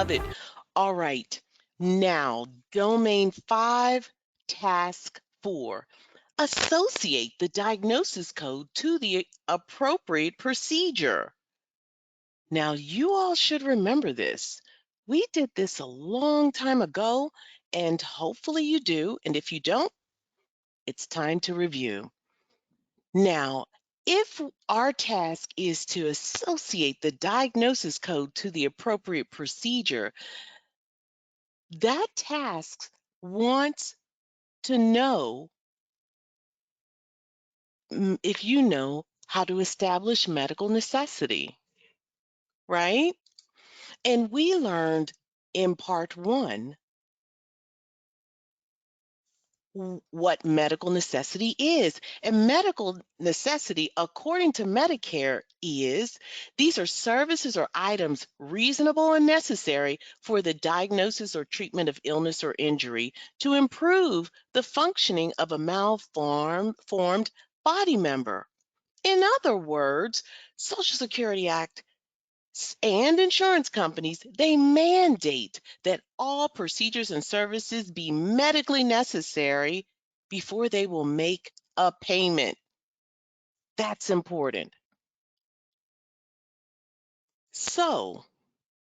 love it. All right. Now, domain 5, task 4. Associate the diagnosis code to the appropriate procedure. Now, you all should remember this. We did this a long time ago, and hopefully you do. And if you don't, it's time to review. Now, if our task is to associate the diagnosis code to the appropriate procedure, that task wants to know if you know how to establish medical necessity, right? And we learned in part 1 what medical necessity is. And medical necessity, according to Medicare, is these are services or items reasonable and necessary for the diagnosis or treatment of illness or injury to improve the functioning of a malformed body member. In other words, Social Security Act and insurance companies, they mandate that all procedures and services be medically necessary before they will make a payment. That's important. So,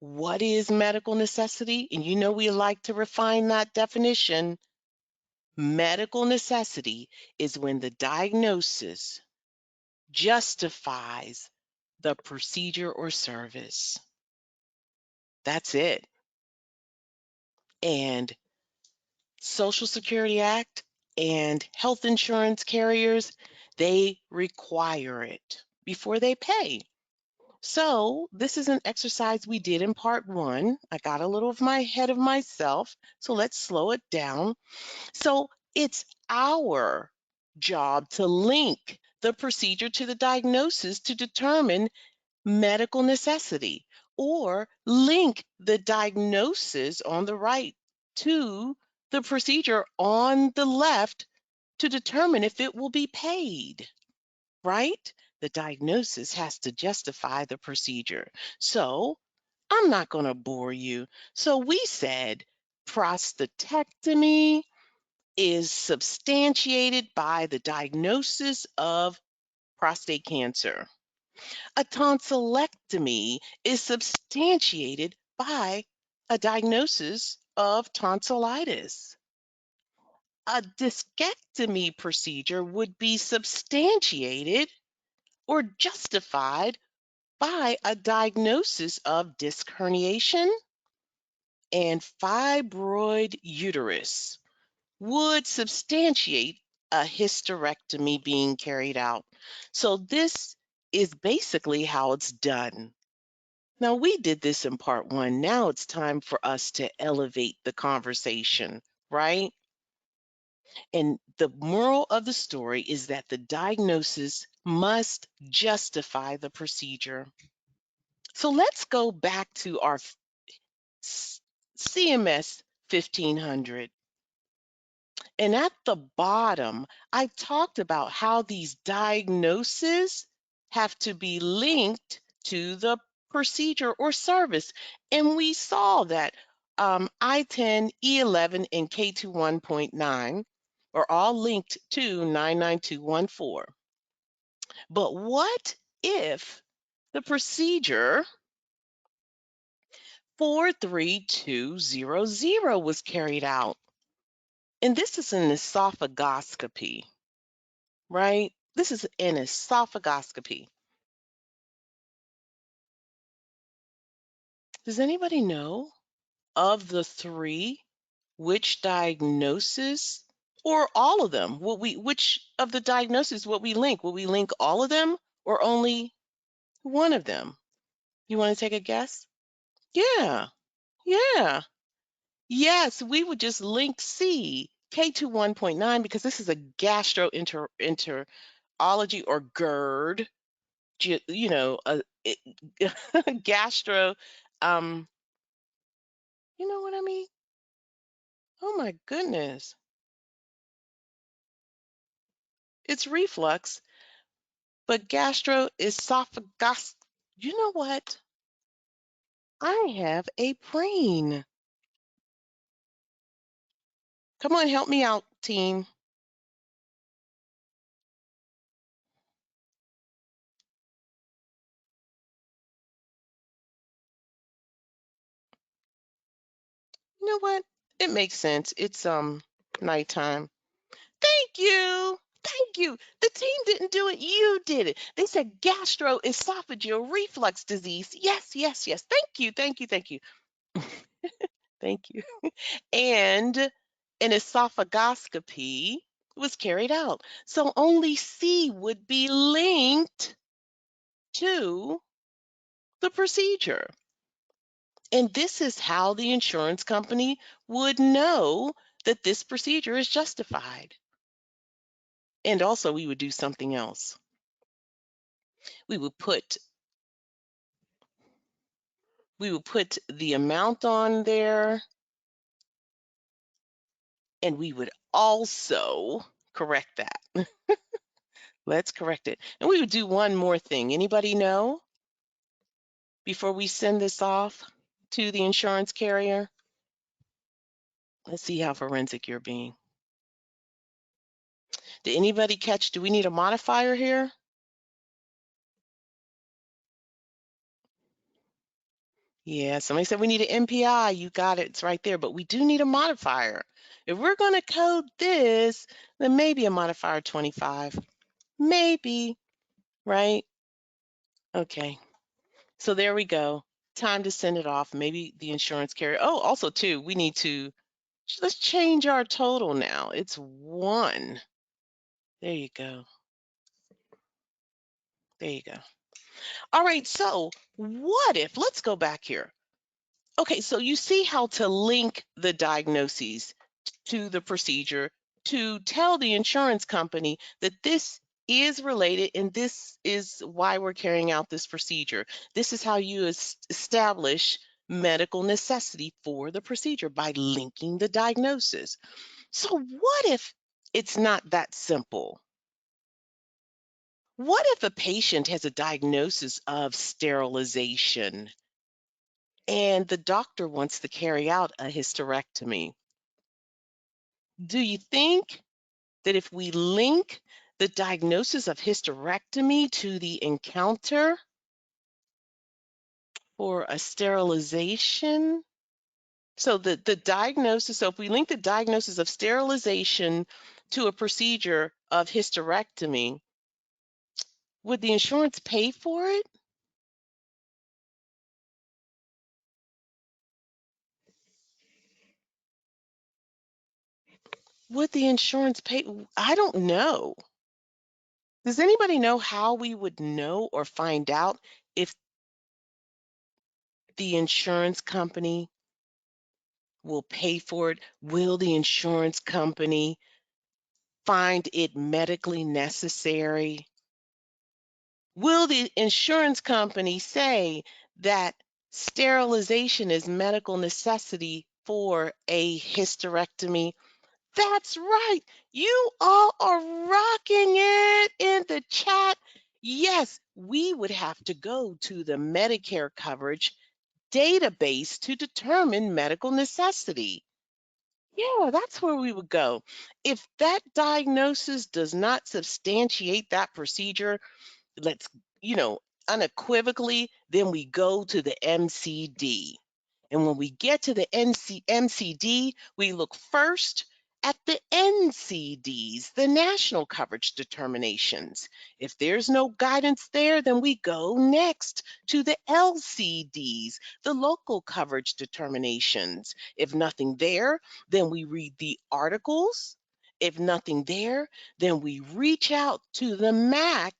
what is medical necessity? And you know we like to refine that definition. Medical necessity is when the diagnosis justifies the procedure or service. That's it. And Social Security Act and health insurance carriers, they require it before they pay. So this is an exercise we did in part 1. I got a little ahead of myself, so let's slow it down. So it's our job to link the procedure to the diagnosis to determine medical necessity, or link the diagnosis on the right to the procedure on the left to determine if it will be paid, right? The diagnosis has to justify the procedure. So I'm not going to bore you. So we said prostatectomy is substantiated by the diagnosis of prostate cancer. A tonsillectomy is substantiated by a diagnosis of tonsillitis. A discectomy procedure would be substantiated or justified by a diagnosis of disc herniation, and fibroid uterus would substantiate a hysterectomy being carried out. So this is basically how it's done. Now, we did this in part 1. Now it's time for us to elevate the conversation, right? And the moral of the story is that the diagnosis must justify the procedure. So let's go back to our CMS 1500. And at the bottom, I talked about how these diagnoses have to be linked to the procedure or service. And we saw that I-10, E11, and K21.9 are all linked to 99214. But what if the procedure 43200 was carried out? And this is an esophagoscopy, right? This is an esophagoscopy. Does anybody know of the 3 which diagnosis, or all of them, which of the diagnoses would we link? Will we link all of them or only one of them? You want to take a guess? Yeah, yeah. Yes, we would just link C, K21.9, because this is a gastroenterology or GERD, gastro, you know what I mean? Oh my goodness. It's reflux, but gastroesophagus, you know what? I have a brain. Come on, help me out, team. You know what? It makes sense. It's nighttime. Thank you. Thank you. The team didn't do it. You did it. They said gastroesophageal reflux disease. Yes, yes, yes. Thank you. Thank you. Thank you. Thank you. And an esophagoscopy was carried out. So only C would be linked to the procedure. And this is how the insurance company would know that this procedure is justified. And also, we would do something else. We would put the amount on there, and we would also correct that. Let's correct it. And we would do one more thing. Anybody know before we send this off to the insurance carrier? Let's see how forensic you're being. Did anybody catch, do we need a modifier here? Yeah, somebody said we need an MPI. You got it. It's right there. But we do need a modifier. If we're going to code this, then maybe a modifier 25. Maybe, right? Okay. So there we go. Time to send it off. Maybe the insurance carrier. Oh, also, too, we need to, let's change our total now. It's 1. There you go. There you go. All right. So what if, let's go back here. Okay. So you see how to link the diagnoses to the procedure to tell the insurance company that this is related and this is why we're carrying out this procedure. This is how you establish medical necessity for the procedure by linking the diagnosis. So, what if it's not that simple? What if a patient has a diagnosis of sterilization and the doctor wants to carry out a hysterectomy? Do you think that if we link the diagnosis of hysterectomy to the encounter for a sterilization. So the diagnosis, so if we link the diagnosis of sterilization to a procedure of hysterectomy, would the insurance pay for it? Would the insurance pay? I don't know. Does anybody know how we would know or find out if the insurance company will pay for it? Will the insurance company find it medically necessary? Will the insurance company say that sterilization is medical necessity for a hysterectomy? That's right. You all are rocking it in the chat. Yes, we would have to go to the Medicare coverage database to determine medical necessity. Yeah, that's where we would go. If that diagnosis does not substantiate that procedure, let's, you know, unequivocally, then we go to the MCD. And when we get to the MCD, we look first at the NCDs, the national coverage determinations. If there's no guidance there, then we go next to the LCDs, the local coverage determinations. If nothing there, then we read the articles. If nothing there, then we reach out to the MAC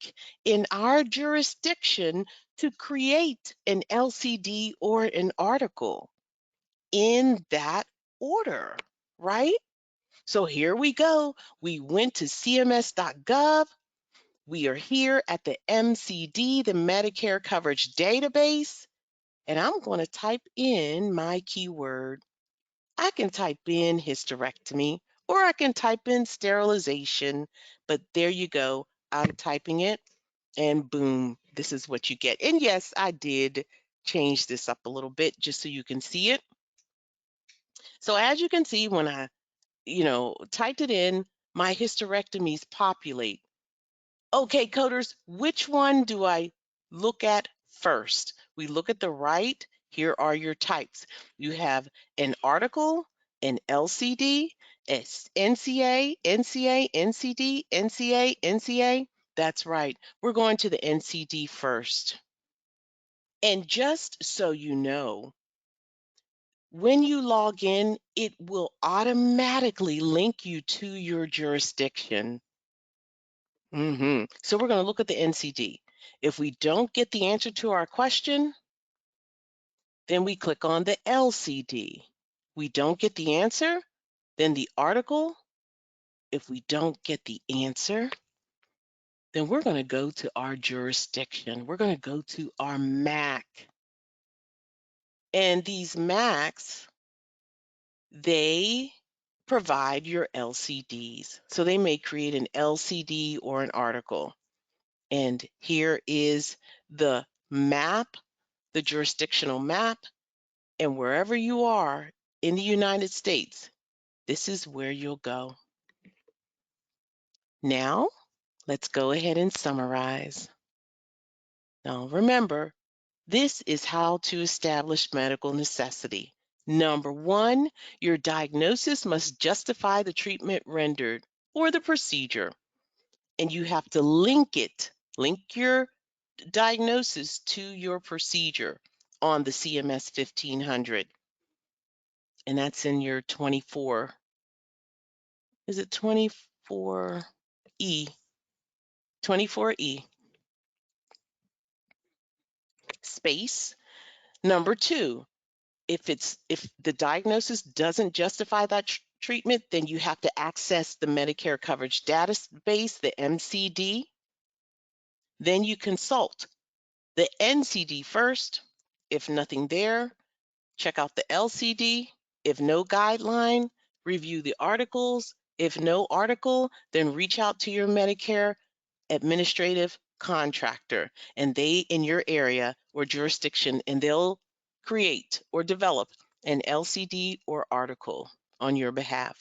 in our jurisdiction to create an LCD or an article in that order, right? So here we go. We went to cms.gov. We are here at the MCD, the Medicare Coverage Database, and I'm going to type in my keyword. I can type in hysterectomy or I can type in sterilization, but there you go. I'm typing it and boom, this is what you get. And yes, I did change this up a little bit just so you can see it. So as you can see, when I, typed it in, my hysterectomies populate. Okay, coders, which one do I look at first? We look at the right. Here are your types. You have an article, an LCD, NCA, NCA, NCD, NCA, NCA. That's right. We're going to the NCD first. And just so you know, when you log in, it will automatically link you to your jurisdiction. So we're going to look at the NCD. If we don't get the answer to our question, then we click on the LCD. We don't get the answer, then the article. If we don't get the answer, then we're going to go to our jurisdiction. We're going to go to our MAC. And these MACs, they provide your LCDs. So they may create an LCD or an article. And here is the map, the jurisdictional map, and wherever you are in the United States, this is where you'll go. Now, let's go ahead and summarize. Now, remember, this is how to establish medical necessity. Number one, your diagnosis must justify the treatment rendered or the procedure, and you have to link your diagnosis to your procedure on the CMS 1500. And that's in your 24, is it 24E? 24E space. Number two, if the diagnosis doesn't justify that treatment, then you have to access the Medicare Coverage Database, the MCD. Then you consult the NCD first. If nothing there, check out the LCD. If no guideline, review the articles. If no article, then reach out to your Medicare administrative contractor, and they in your area or jurisdiction, and they'll create or develop an LCD or article on your behalf.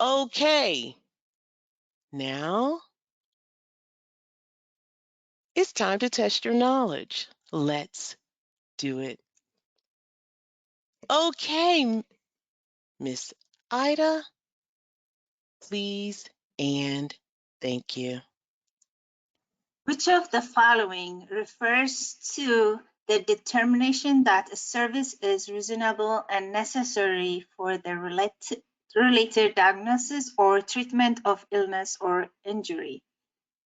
Okay, now it's time to test your knowledge. Let's do it. Okay, Miss Ida, please and thank you. Which of the following refers to the determination that a service is reasonable and necessary for the related diagnosis or treatment of illness or injury?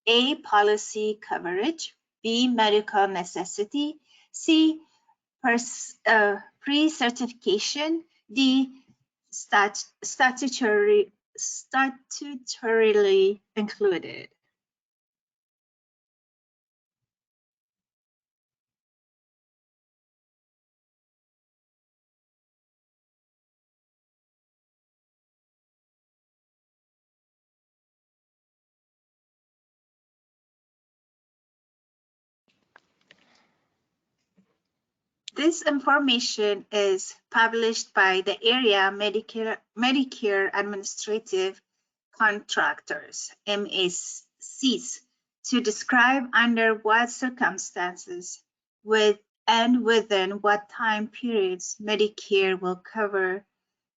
A, policy coverage. B, medical necessity. C, pre-certification. D, statutorily included. This information is published by the area Medicare Administrative Contractors, MACs, to describe under what circumstances and within what time periods Medicare will cover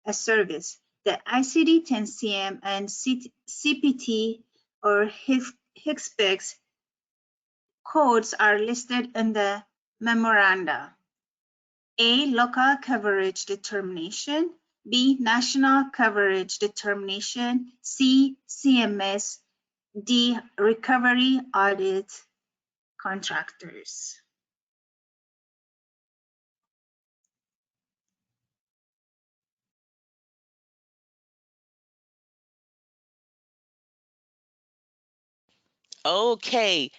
a service. The ICD-10-CM and CPT or HCPCS codes are listed in the memoranda. A, local coverage determination. B, national coverage determination. C, CMS. D, recovery audit contractors. Okay,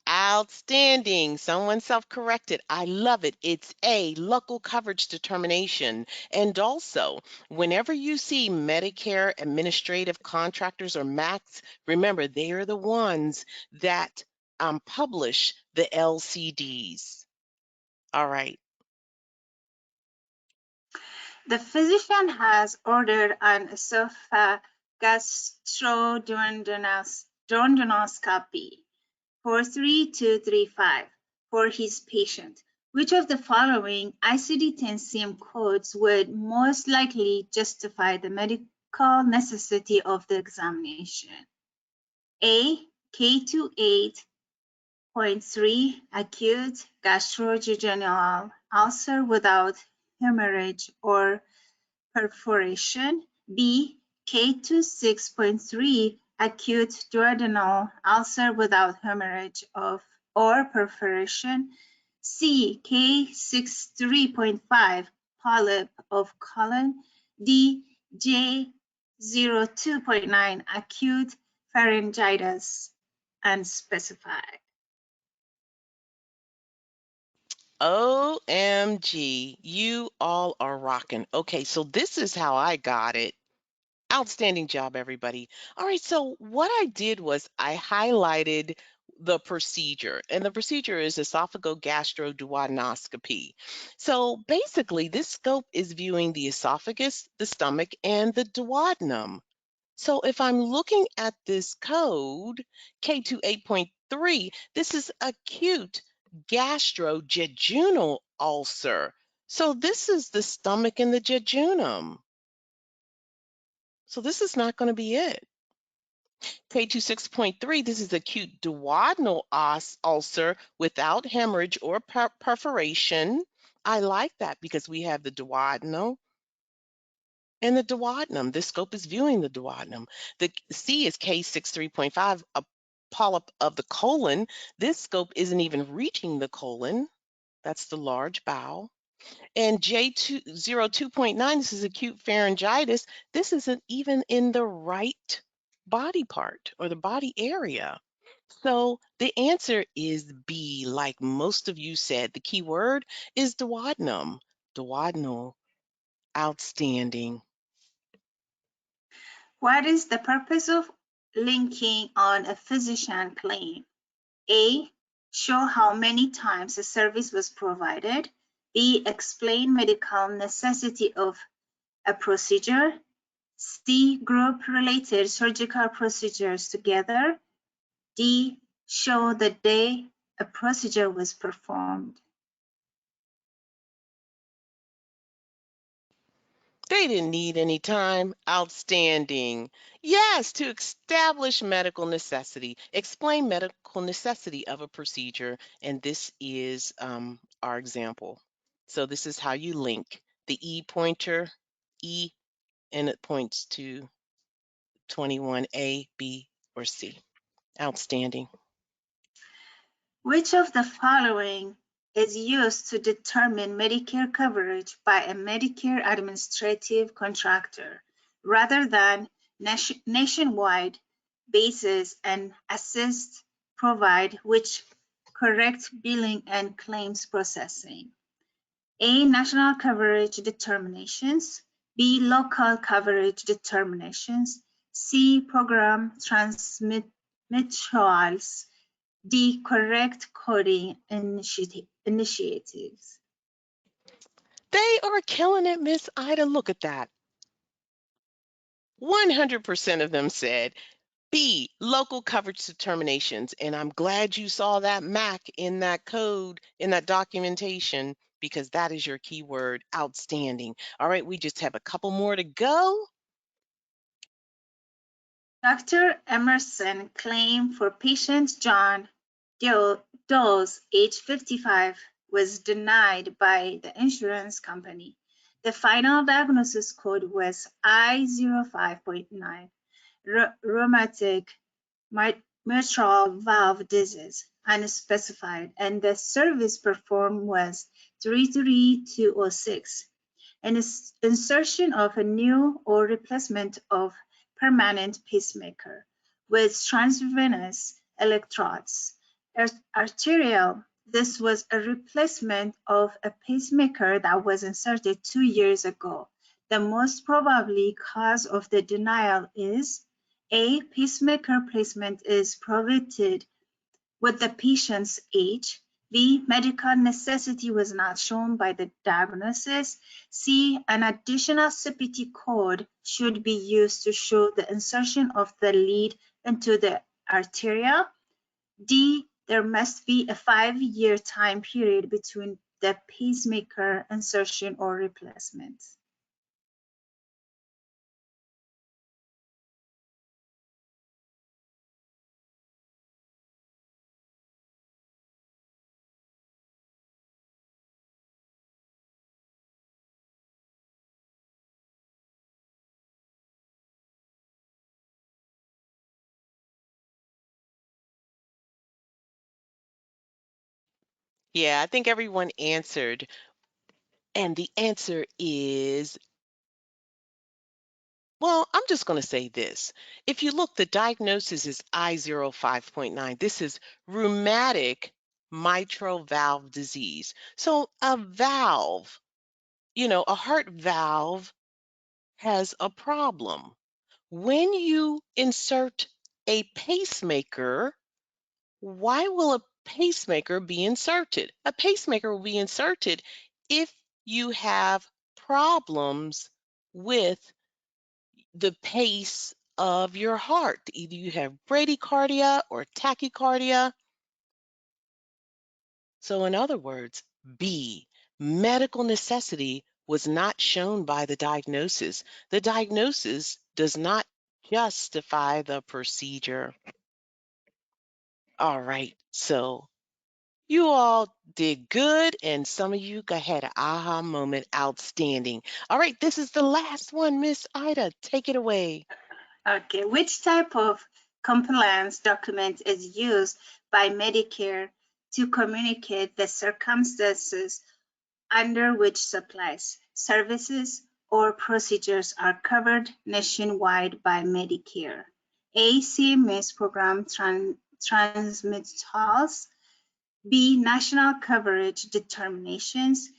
outstanding. Someone self-corrected. I love it. It's A, local coverage determination. And also, whenever you see Medicare administrative contractors or MACs, remember, they are the ones that publish the LCDs. All right. The physician has ordered an esophagogastroduodenoscopy for 3235 for his patient. Which of the following ICD-10-CM codes would most likely justify the medical necessity of the examination? A. K28.3 acute gastrointestinal ulcer without hemorrhage or perforation. B. K26.3 acute duodenal ulcer without hemorrhage or perforation. C. K63.5 polyp of colon. D. J02.9 acute pharyngitis unspecified. OMG, you all are rocking. Okay, so this is how I got it. Outstanding job, everybody. All right, so what I did was I highlighted the procedure, and the procedure is esophagogastroduodenoscopy. So basically, this scope is viewing the esophagus, the stomach, and the duodenum. So if I'm looking at this code, K28.3, this is acute gastrojejunal ulcer. So this is the stomach and the jejunum. So this is not going to be it. K26.3, this is acute duodenal ulcer without hemorrhage or perforation. I like that because we have the duodenal and the duodenum. This scope is viewing the duodenum. The C is K63.5, a polyp of the colon. This scope isn't even reaching the colon. That's the large bowel. And J02.9, this is acute pharyngitis. This isn't even in the right body part or the body area. So the answer is B, like most of you said. The key word is duodenum. Duodenal, outstanding. What is the purpose of linking on a physician claim? A. Show how many times a service was provided. B. Explain medical necessity of a procedure. C. Group related surgical procedures together. D. Show the day a procedure was performed. They didn't need any time. Outstanding. Yes, to establish medical necessity. Explain medical necessity of a procedure. And this is our example. So this is how you link the E pointer, E, and it points to 21A, B, or C. Outstanding. Which of the following is used to determine Medicare coverage by a Medicare administrative contractor rather than nationwide basis and assist provide which correct billing and claims processing? A. National coverage determinations. B. Local coverage determinations. C. Program transmittals. D. Correct coding initiatives. They are killing it, Miss Ida. Look at that. 100% of them said B, local coverage determinations. And I'm glad you saw that MAC in that code, in that documentation, because that is your keyword. Outstanding. All right, we just have a couple more to go. Dr. Emerson claimed for patient John Doe's, age 55, was denied by the insurance company. The final diagnosis code was I05.9, rheumatic mitral valve disease, unspecified, and the service performed was 33206. An insertion of a new or replacement of permanent pacemaker with transvenous electrodes. Arterial, this was a replacement of a pacemaker that was inserted 2 years ago. The most probably cause of the denial is A. Pacemaker placement is prohibited with the patient's age. B, medical necessity was not shown by the diagnosis. C, an additional CPT code should be used to show the insertion of the lead into the arteria. D, there must be a 5-year time period between the pacemaker insertion or replacement. Yeah, I think everyone answered. And the answer is, well, I'm just going to say this. If you look, the diagnosis is I05.9. This is rheumatic mitral valve disease. So a valve, a heart valve has a problem. When you insert a pacemaker, why will a pacemaker be inserted? A pacemaker will be inserted if you have problems with the pace of your heart. Either you have bradycardia or tachycardia. So, in other words, B, medical necessity was not shown by the diagnosis. The diagnosis does not justify the procedure. All right, so you all did good, and some of you had an aha moment. Outstanding. All right, this is the last one, Miss Ida. Take it away. Okay, which type of compliance document is used by Medicare to communicate the circumstances under which supplies, services, or procedures are covered nationwide by Medicare? A, CMS program transmittals. B, national coverage determinations.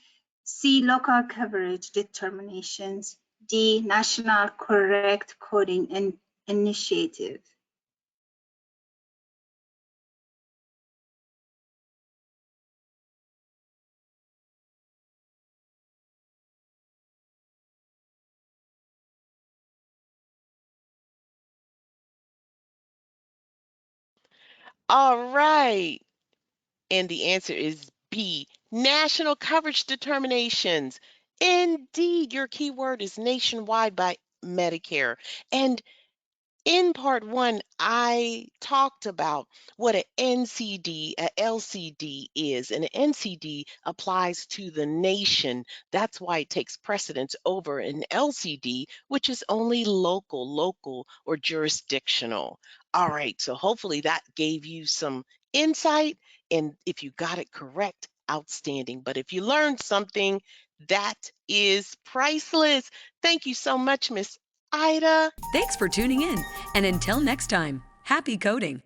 C, local coverage determinations. D, national correct coding initiative. All right. And the answer is B, national coverage determinations. Indeed, your key word is nationwide by Medicare. And in part one, I talked about what an NCD, a LCD is, and an NCD applies to the nation. That's why it takes precedence over an LCD, which is only local, or jurisdictional. All right, so hopefully that gave you some insight, and if you got it correct, outstanding. But if you learned something, that is priceless. Thank you so much, Miss Ida. Thanks for tuning in, and until next time, happy coding!